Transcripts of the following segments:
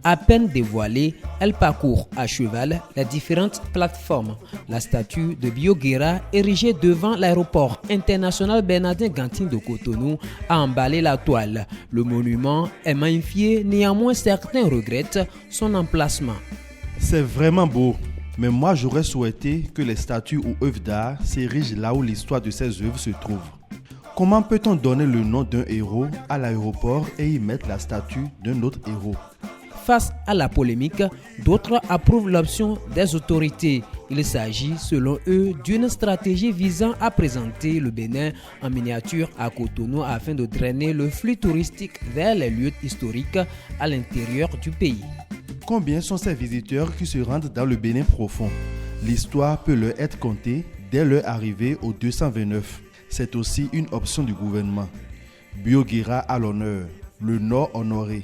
À peine dévoilée, elle parcourt à cheval les différentes plateformes. La statue de Bioguera, érigée devant l'aéroport international Bernardin Gantin de Cotonou, a emballé la toile. Le monument est magnifié, néanmoins certains regrettent son emplacement. C'est vraiment beau, mais moi j'aurais souhaité que les statues ou œuvres d'art s'érigent là où l'histoire de ces œuvres se trouve. Comment peut-on donner le nom d'un héros à l'aéroport et y mettre la statue d'un autre héros ? Face à la polémique, d'autres approuvent l'option des autorités. Il s'agit, selon eux, d'une stratégie visant à présenter le Bénin en miniature à Cotonou afin de drainer le flux touristique vers les lieux historiques à l'intérieur du pays. Combien sont ces visiteurs qui se rendent dans le Bénin profond ? L'histoire peut leur être contée dès leur arrivée au 229. C'est aussi une option du gouvernement. Bioguera à l'honneur, le Nord honoré.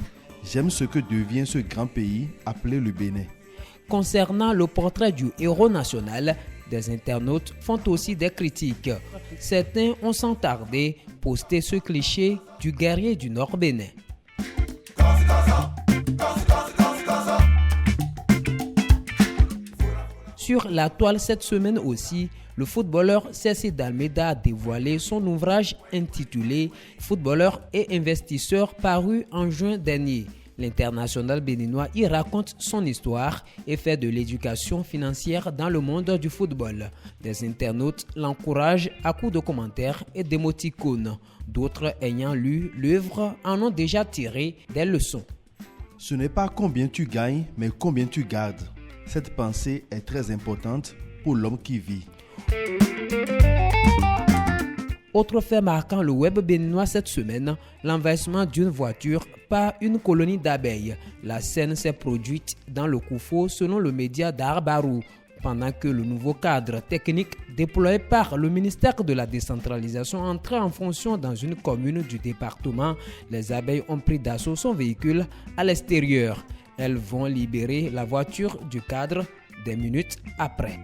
J'aime ce que devient ce grand pays appelé le Bénin. Concernant le portrait du héros national, des internautes font aussi des critiques. Certains ont sans tarder posté ce cliché du guerrier du Nord Bénin. Sur la toile cette semaine aussi, le footballeur Ceci d'Almeida a dévoilé son ouvrage intitulé « Footballeur et investisseur » paru en juin dernier. L'international béninois y raconte son histoire et fait de l'éducation financière dans le monde du football. Des internautes l'encouragent à coups de commentaires et d'émoticônes. D'autres ayant lu l'œuvre en ont déjà tiré des leçons. Ce n'est pas combien tu gagnes, mais combien tu gardes. Cette pensée est très importante pour l'homme qui vit. Autre fait marquant le web béninois cette semaine, l'envahissement d'une voiture par une colonie d'abeilles. La scène s'est produite dans le Koufo selon le média d'Arbarou. Pendant que le nouveau cadre technique déployé par le ministère de la décentralisation entrait en fonction dans une commune du département, les abeilles ont pris d'assaut son véhicule à l'extérieur. Elles vont libérer la voiture du cadre des minutes après.